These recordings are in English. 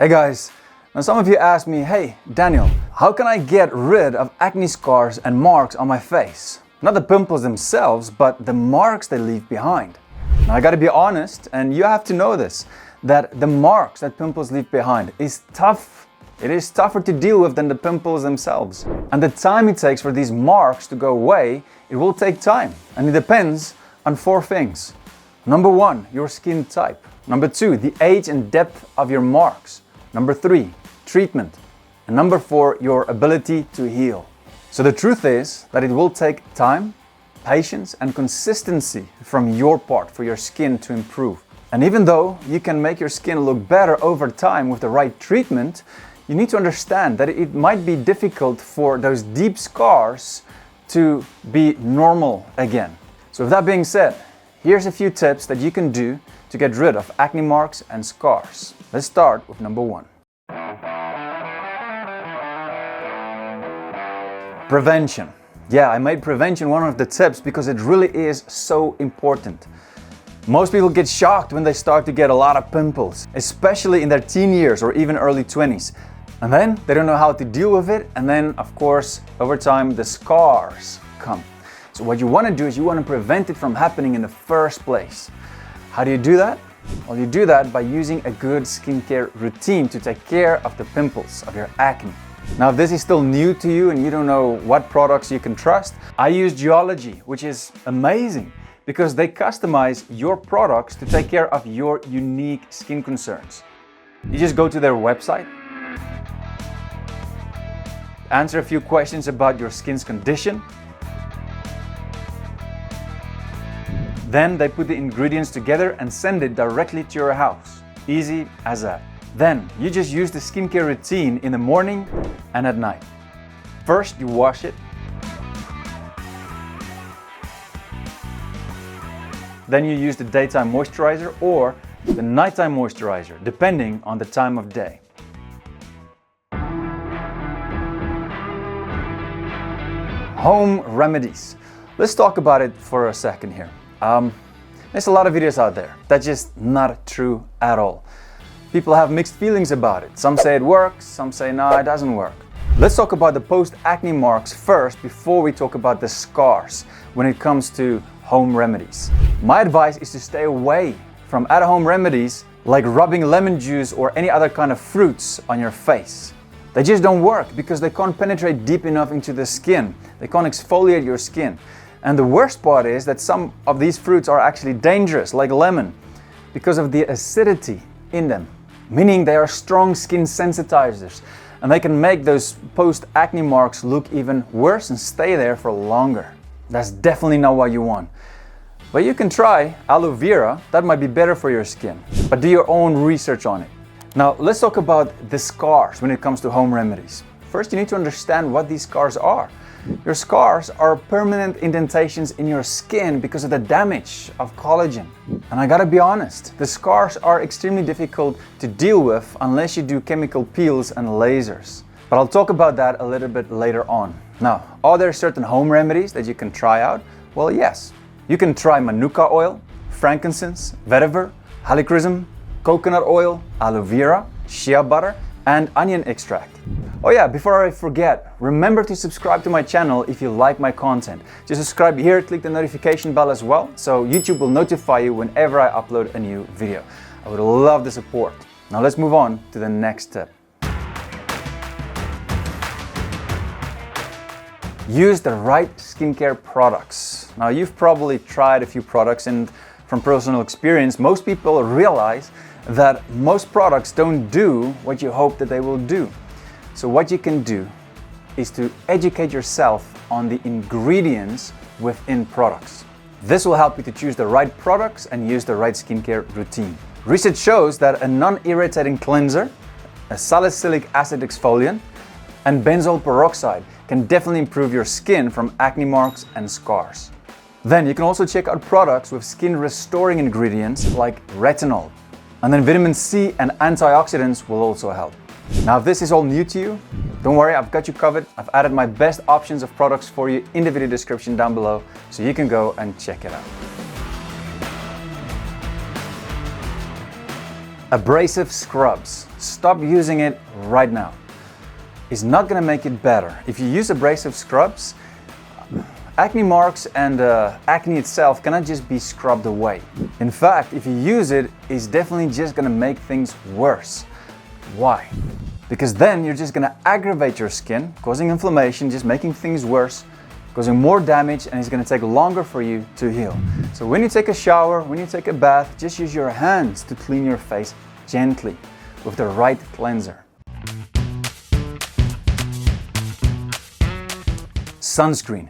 Hey guys, now some of you ask me, hey Daniel, how can I get rid of acne scars and marks on my face? Not the pimples themselves, but the marks they leave behind. Now I gotta be honest, and you have to know this, that the marks that pimples leave behind is tough. It is tougher to deal with than the pimples themselves. And the time it takes for these marks to go away, it will take time. And it depends on 4 things. Number 1, your skin type. Number 2, the age and depth of your marks. Number 3, treatment. And number 4, your ability to heal. So the truth is that it will take time, patience and consistency from your part for your skin to improve. And even though you can make your skin look better over time with the right treatment, you need to understand that it might be difficult for those deep scars to be normal again. So with that being said, here's a few tips that you can do to get rid of acne marks and scars. Let's start with number 1. Prevention. Yeah, I made prevention one of the tips because it really is so important. Most people get shocked when they start to get a lot of pimples, especially in their teen years or even early 20s. And then they don't know how to deal with it, and then of course over time the scars come. So what you want to do is you want to prevent it from happening in the first place. How do you do that? Well, you do that by using a good skincare routine to take care of the pimples, of your acne. Now if this is still new to you and you don't know what products you can trust, I use GEOLOGIE, which is amazing because they customize your products to take care of your unique skin concerns. You just go to their website, answer a few questions about your skin's condition. Then they put the ingredients together and send it directly to your house. Easy as that. Then you just use the skincare routine in the morning and at night. First you wash it. Then you use the daytime moisturizer or the nighttime moisturizer, depending on the time of day. Home remedies. Let's talk about it for a second here. There's a lot of videos out there that's just not true at all. People have mixed feelings about it. Some say it works, some say no, it doesn't work. Let's talk about the post-acne marks first before we talk about the scars when it comes to home remedies. My advice is to stay away from at-home remedies like rubbing lemon juice or any other kind of fruits on your face. They just don't work because they can't penetrate deep enough into the skin. They can't exfoliate your skin. And the worst part is that some of these fruits are actually dangerous, like lemon, because of the acidity in them, meaning they are strong skin sensitizers and they can make those post-acne marks look even worse and stay there for longer. That's definitely not what you want. But you can try aloe vera, that might be better for your skin, but do your own research on it. Now let's talk about the scars when it comes to home remedies. First you need to understand what these scars are. Your scars are permanent indentations in your skin because of the damage of collagen. And I gotta be honest, the scars are extremely difficult to deal with unless you do chemical peels and lasers. But I'll talk about that a little bit later on. Now, are there certain home remedies that you can try out? Well, yes. You can try manuka oil, frankincense, vetiver, helichrysum, coconut oil, aloe vera, shea butter, and onion extract. Oh yeah, before I forget, remember to subscribe to my channel if you like my content. Just subscribe here, click the notification bell as well, so YouTube will notify you whenever I upload a new video. I would love the support. Now let's move on to the next tip. Use the right skincare products. Now you've probably tried a few products, and from personal experience, most people realize that most products don't do what you hope that they will do. So what you can do is to educate yourself on the ingredients within products. This will help you to choose the right products and use the right skincare routine. Research shows that a non-irritating cleanser, a salicylic acid exfoliant, and benzoyl peroxide can definitely improve your skin from acne marks and scars. Then you can also check out products with skin restoring ingredients like retinol. And then vitamin C and antioxidants will also help. Now if this is all new to you, don't worry, I've got you covered. I've added my best options of products for you in the video description down below, so you can go and check it out. Abrasive scrubs. Stop using it right now. It's not going to make it better. If you use abrasive scrubs, acne marks and acne itself cannot just be scrubbed away. In fact, if you use it, it's definitely just going to make things worse. Why? Because then you're just going to aggravate your skin, causing inflammation, just making things worse, causing more damage, and it's going to take longer for you to heal. So when you take a shower, when you take a bath, just use your hands to clean your face gently with the right cleanser. Sunscreen.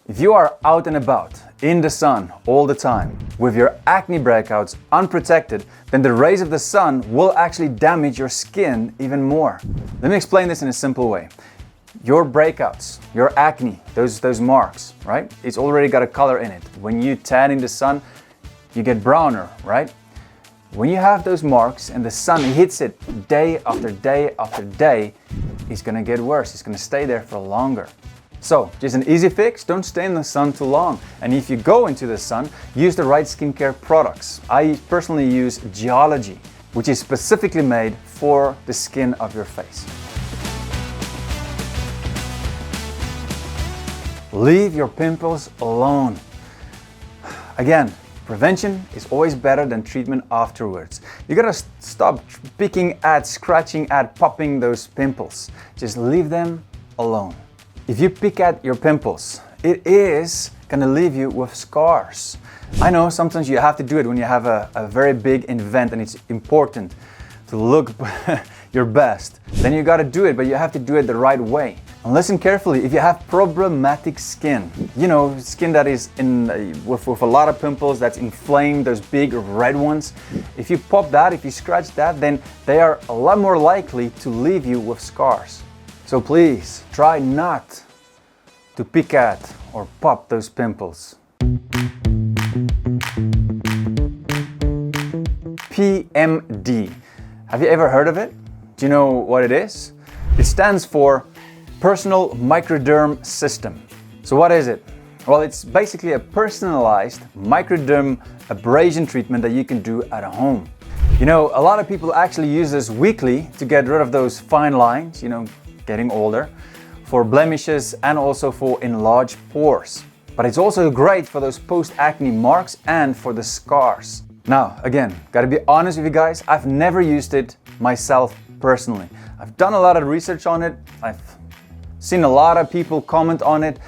If you are out and about, in the sun all the time, with your acne breakouts unprotected, then the rays of the sun will actually damage your skin even more. Let me explain this in a simple way. Your breakouts, your acne, those marks, right? It's already got a color in it. When you tan in the sun, you get browner, right? When you have those marks and the sun hits it day after day after day, it's gonna get worse. It's gonna stay there for longer. So, just an easy fix, don't stay in the sun too long. And if you go into the sun, use the right skincare products. I personally use GEOLOGIE, which is specifically made for the skin of your face. Leave your pimples alone. Again, prevention is always better than treatment afterwards. You gotta stop picking at, scratching at, popping those pimples. Just leave them alone. If you pick at your pimples, it is gonna leave you with scars. I know sometimes you have to do it when you have a very big event and it's important to look your best. Then you gotta do it, but you have to do it the right way. And listen carefully, if you have problematic skin, you know, skin that is with a lot of pimples, that's inflamed, those big red ones, if you pop that, if you scratch that, then they are a lot more likely to leave you with scars. So please, try not to pick at or pop those pimples. P.M.D. Have you ever heard of it? Do you know what it is? It stands for Personal Microderm System. So what is it? Well, it's basically a personalized microdermabrasion treatment that you can do at home. You know, a lot of people actually use this weekly to get rid of those fine lines, you know, getting older, for blemishes and also for enlarged pores. But it's also great for those post-acne marks and for the scars. Now, again, gotta be honest with you guys, I've never used it myself personally. I've done a lot of research on it, I've seen a lot of people comment on it,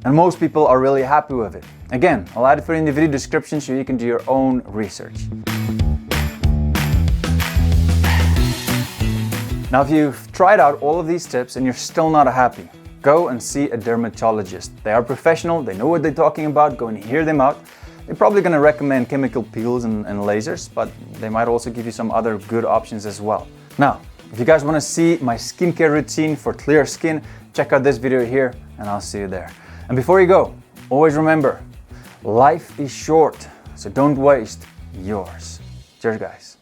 and most people are really happy with it. Again, I'll add it for in the video description so you can do your own research. Now, if you've tried out all of these tips and you're still not happy, go and see a dermatologist. They are professional, they know what they're talking about, go and hear them out. They're probably going to recommend chemical peels and lasers, but they might also give you some other good options as well. Now, if you guys want to see my skincare routine for clear skin, check out this video here and I'll see you there. And before you go, always remember, life is short, so don't waste yours. Cheers, guys.